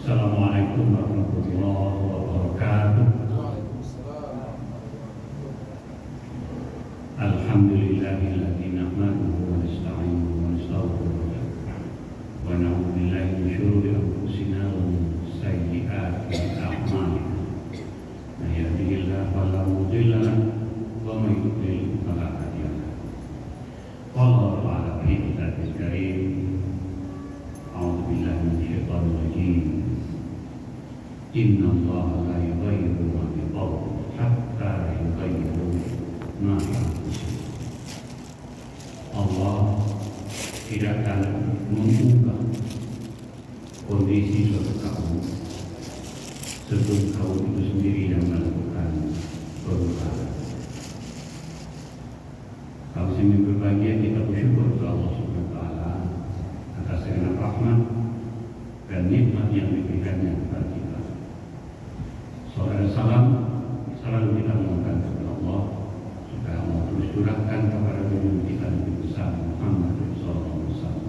Assalamualaikum warahmatullahi wabarakatuh. Alhamdulillahilladzi nahmaduhu wa nasta'inuhu wa nastaghfiruh wa na'udzu billahi min shururi anfusina wa min sayyi'ati a'malina. May yahdihillahu fala mudilla lahu wa may yudlil fala hadiya lahu. Qala ta'ala fi kitabihi karim. A'udzu billahi minasyaitonir rajim. Inna Allah la yughayyiru ma biqawmin hatta yughayyiru ma bi anfusihim. Allah tidak akan mengubah kondisi suatu kaum sebelum kaum itu sendiri yang melakukan perubahan. Kaum muslimin berbahagia, kita bersyukur kepada Allah Subhanahu wa taala atas segala rahmat dan nikmat yang diberikannya kepada kita. Salam salam selalu kita mohonkan kepada Allah supaya Allah terus curahkan kepada junjungan kita Nabi besar Muhammad sallallahu alaihi wasallam.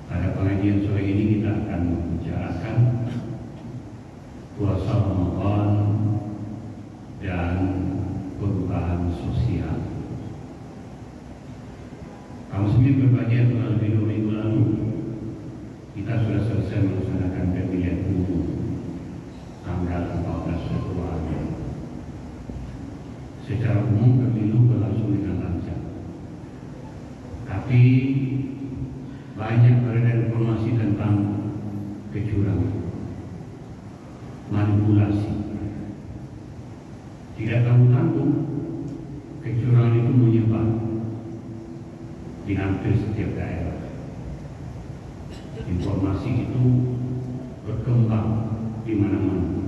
Pada pengajian sore ini kita akan membicarakan puasa Ramadan dan perubahan sosial. Kaum muslimin berbahagia, melalui minggu lalu kita sudah selesai melaksanakan pemilihan umum tanggal 14 Februari. Secara umum pemilu berlangsung dengan lancar, tapi banyak beredar informasi tentang kecurangan, manipulasi. Tidak tanggung-tanggung kecurangan itu menyebar di hampir setiap daerah. Informasi itu berkembang di mana-mana,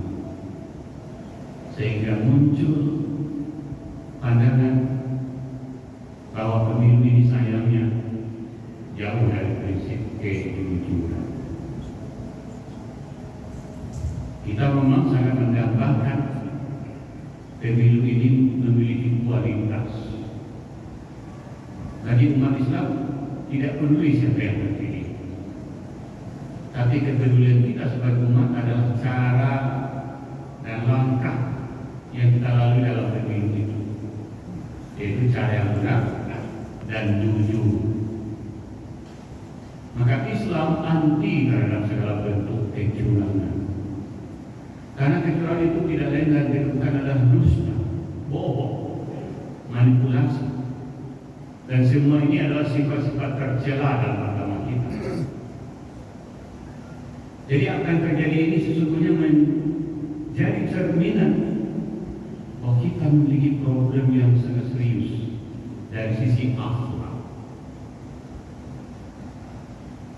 sehingga muncul pandangan bahwa pemilu ini sayangnya jauh dari prinsip kejujuran. Kita memang sangat mendambakan pemilu ini memiliki kualitas. Bagi umat Islam tidak peduli siapa yang terpilih, tapi kepedulian kita sebagai umat adalah cara dan langkah yang kita lalui dalam pemilu itu, yaitu cara yang benar dan jujur. Maka Islam anti terhadap segala bentuk kecurangan, karena kecurangan itu tidak lain dan bukan adalah dusta, bohong, manipulasi, dan semua ini adalah sifat-sifat tercela dalam agama kita. Jadi apa yang terjadi ini sesungguhnya menjadi cerminan bahwa kita memiliki problem yang sangat serius dari sisi akhlak.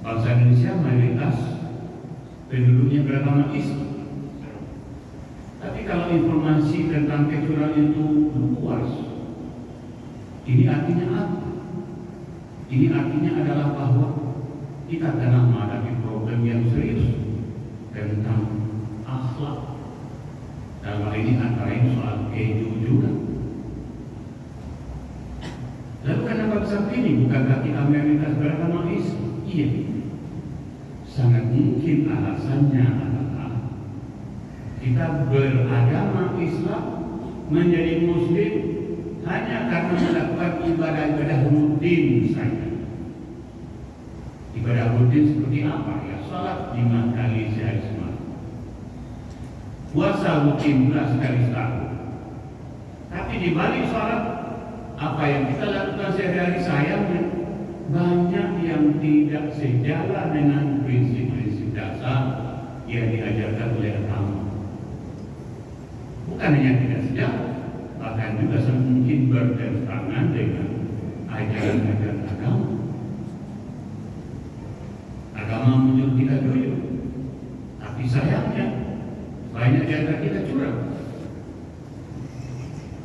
Bangsa Indonesia mayoritas penduduknya beragama Islam, tapi kalau informasi tentang kecurangan itu luas, ini artinya apa? Ini artinya adalah bahwa kita tengah menghadapi problem yang serius tentang akhlak. Dalam hal ini antara lain soal kejujuran. Lalu kenapa bisa pilih? Bukankah kita mayoritas beragama Islam? Iya. Sangat mungkin alasannya adalah kita beragama Islam, menjadi Muslim hanya karena melakukan ibadah-ibadah rutin saja. Ibadah rutin seperti apa? Ya, salat 5 kali sehari semalam, puasa rutin pula sekali setahun. Tapi di balik salat, apa yang kita lakukan sehari-hari sayangnya banyak yang tidak sejalan dengan prinsip-prinsip dasar yang diajarkan oleh agama. Bukan hanya tidak sejalan, bahkan juga mungkin bertentangan dengan ajaran-ajaran agama. Agama menyuruh kita jujur, tapi sayangnya banyak di antara kita curang.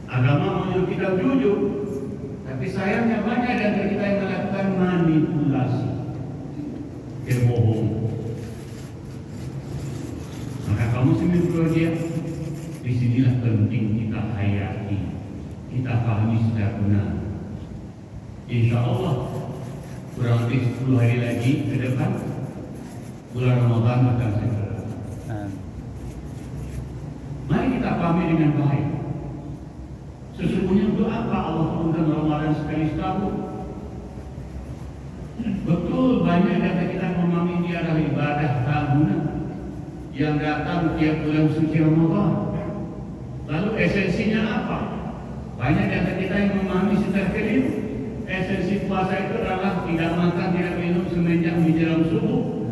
Agama menyuruh kita jujur, tapi sayangnya banyak di antara kita yang melakukan manipulasi, kebohongan. Maka kamu muslimin berbahagia, disinilah penting kita hayati, kita pahami secara benar. Insya Allah kurang lebih 10 hari lagi ke depan bulan Ramadan akan segera. Mari kita pahami dengan baik. Sesungguhnya untuk apa Allah turunkan Ramadan sekali setahun? Betul banyak dari kita memahami dia adalah ibadah tahunan yang datang tiap bulan suci Ramadan. Lalu esensinya apa? Banyak dari kita yang memahami secara keliru. Esensi puasa itu adalah tidak makan, tidak minum semenjak menjelang subuh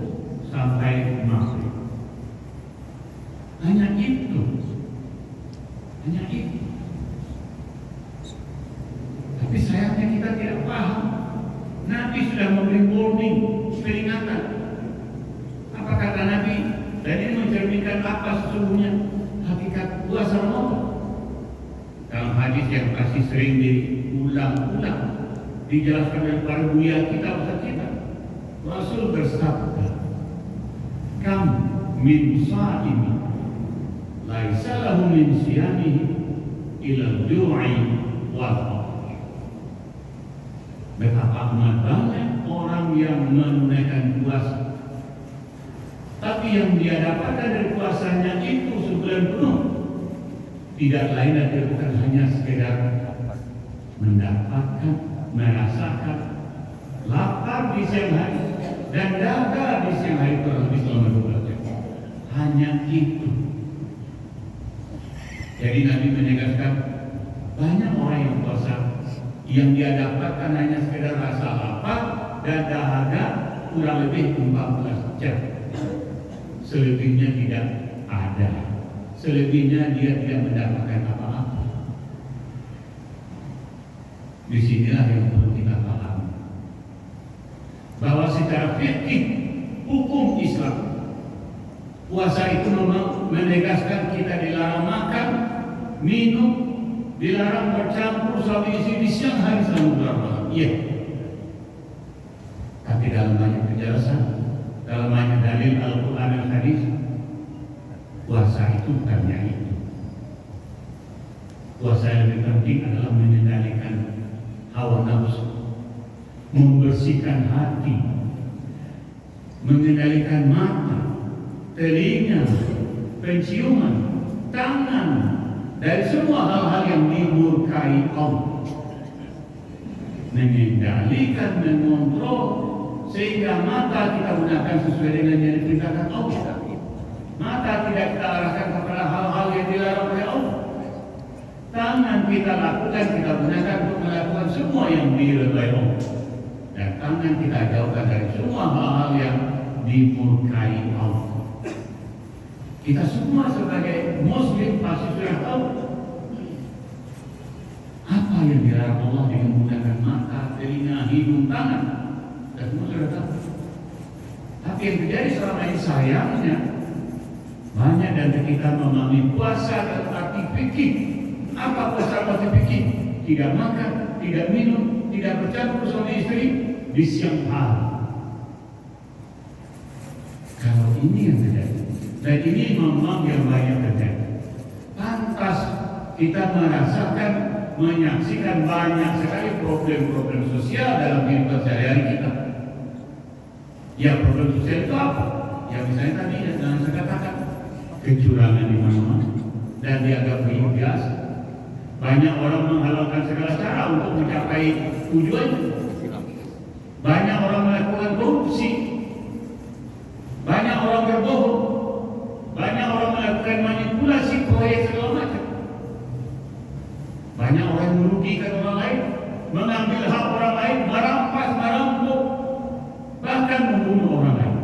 sampai maghrib. Hanya itu. Hanya itu. Tapi sayangnya kita tidak paham. Nabi sudah memberi warning, peringatan. Apa kata Nabi? Dan ini mencerminkan apa sesungguhnya hakikat puasa Ramadan. Dalam hadis yang masih sering diulang-ulang, dijelaskan oleh para buya kita, ustaz kita, Rasul bersabda, "Kam min sha'imi laisa lahu min siyamihi ila du'i wal faqr." Betapa amat banyak orang yang menunaikan puasa, tapi yang dia dapatkan dari puasanya itu sebulan penuh tidak lain dan bukan hanya sekedar mendapatkan, merasakan lapar di siang hari dan dahaga di siang hari kurang lebih selama 12 jam. Hanya itu. Jadi Nabi menegaskan banyak orang yang puasa yang dia dapatkan hanya sekedar rasa lapar dan dahaga kurang lebih 14 jam. Selebihnya tidak ada. Selebihnya dia tidak mendapatkan apa-apa. Disinilah yang perlu kita pahami, bahwa secara fikih hukum Islam, puasa itu memang menegaskan kita dilarang makan, minum, dilarang bercampur suami istri di siang hari selama bulan Ramadan. Iya. Tapi dalam banyak penjelasan, dalam banyak dalil Al-Quran dan Hadis, puasa itu bukannya itu. Puasa yang lebih penting adalah mengendalikan hawa nafsu, membersihkan hati, mengendalikan mata, telinga, penciuman, tangan, dari semua hal-hal yang dimurkai Allah. Mengendalikan, mengontrol, sehingga mata kita gunakan sesuai dengan yang diperintahkan Allah. Mata tidak kita arahkan kepada hal-hal yang dilarang oleh Allah. Tangan kita lakukan, kita gunakan untuk melakukan semua yang diridhai Allah. Dan tangan kita jauhkan dari semua hal-hal yang dimurkai Allah. Kita semua sebagai Muslim pasti sudah tahu apa yang dilarang Allah dengan menggunakan mata, telinga, hidung, tangan. Dan semua sudah tahu. Tapi yang terjadi selama ini sayangnya banyak dari kita memahami puasa dalam arti fikih. Apa puasa arti fikih? Tidak makan, tidak minum, tidak bercampur suami istri di siang hari. Kalau ini yang terjadi, dan ini memang yang banyak terjadi, pantas kita merasakan, menyaksikan banyak sekali problem-problem sosial dalam kehidupan sehari-hari kita. Ya, problem sosial itu apa? Ya misalnya tadi yang saya katakan, kecurangan di mana-mana dan dianggap biasa. Banyak orang menghalalkan segala cara untuk mencapai tujuannya. Banyak orang melakukan korupsi. Banyak orang berbohong. Banyak orang melakukan manipulasi proyek segala macam. Banyak orang merugikan orang lain, mengambil hak orang lain, merampas, merampok, bahkan membunuh orang lain.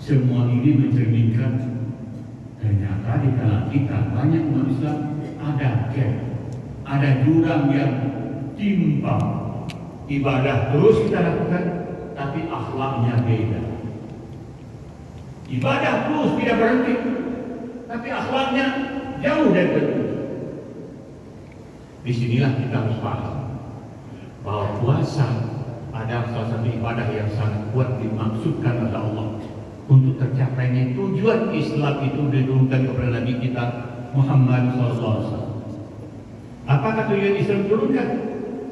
Semua ini mencerminkan ternyata di kalangan kita banyak umat Islam ada gap, ada jurang yang timpang. Ibadah terus kita lakukan, tapi akhlaknya beda. Ibadah terus tidak berhenti, tapi akhlaknya jauh dari itu. Disinilah kita harus paham bahwa puasa adalah salah satu ibadah yang sangat kuat dimaksudkan oleh Allah untuk tercapainya tujuan Islam itu diturunkan kepada Nabi kita Muhammad SAW. Apakah tujuan Islam diturunkan?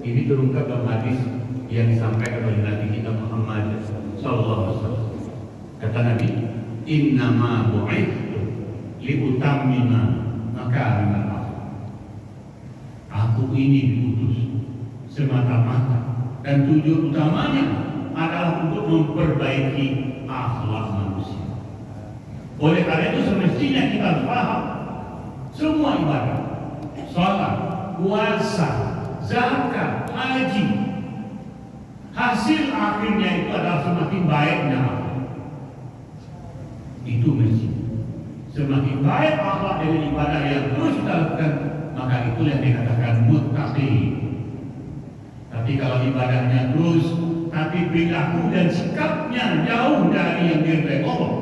Ini turunkan dalam hadis yang disampaikan oleh Nabi kita Muhammad SAW. Kata Nabi, innama bu'ithtu liutammima makarimal akhlak. Aku ini diutus semata-mata dan tujuan utamanya adalah untuk memperbaiki akhlak manusia. Oleh karena itu semestinya kita paham semua ibadah, salat, puasa, zakat, haji, hasil akhirnya itu adalah semakin baiknya. Itu mesti semakin baik akhlak dengan ibadah yang terus kita lakukan, maka itulah yang dikatakan muttaqi. Tapi kalau ibadahnya terus, tapi perilaku dan sikapnya jauh dari yang diridhai Allah,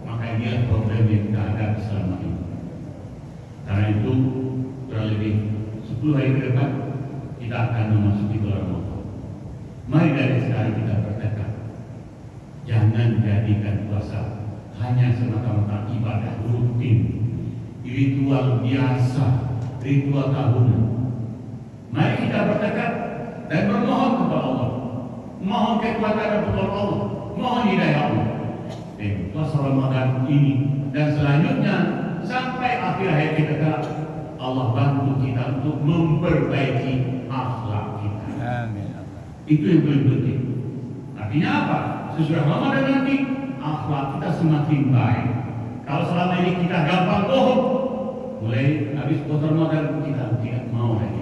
maka ini problem yang kita hadapi selama ini. Karena itu kurang lebih 10 hari ke depan kita akan memasuki bulan Ramadan. Mari dari sekarang kita bertekad, jangan jadikan puasa hanya semata-mata ibadah rutin, ritual biasa, ritual tahunan. Mari kita bertekad dan bermohon kepada Allah, mohon kekuatan dan pertolongan Allah, mohon hidayah Allah. Puasa Ramadan ini dan selanjutnya sampai akhir hayat kita, Allah bantu kita untuk memperbaiki akhlak kita. Amin. Itu yang paling penting. Artinya apa? Sesudah Ramadan nanti akhlak kita semakin baik. Kalau selama ini kita gampang bohong, mulai habis puasa Ramadan kita tidak mau lagi.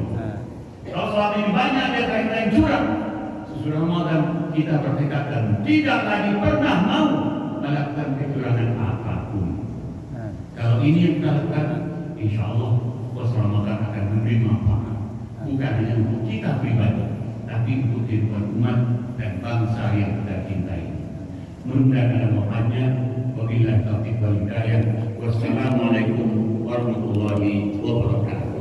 Kalau selama ini banyak yang curang, sesudah Ramadan kita bertekad dan tidak lagi pernah mau melakukan kecurangan apapun. Kalau ini yang kita lakukan, insya Allah puasa Ramadan akan memberi manfaat, bukan hanya untuk kita pribadi, tapi untuk kehidupan umat dan bangsa yang kita cintai. Mudah-mudahan ada manfaatnya. Wabillahi taufiq wal hidayah. Wassalamualaikum warahmatullahi wabarakatuh.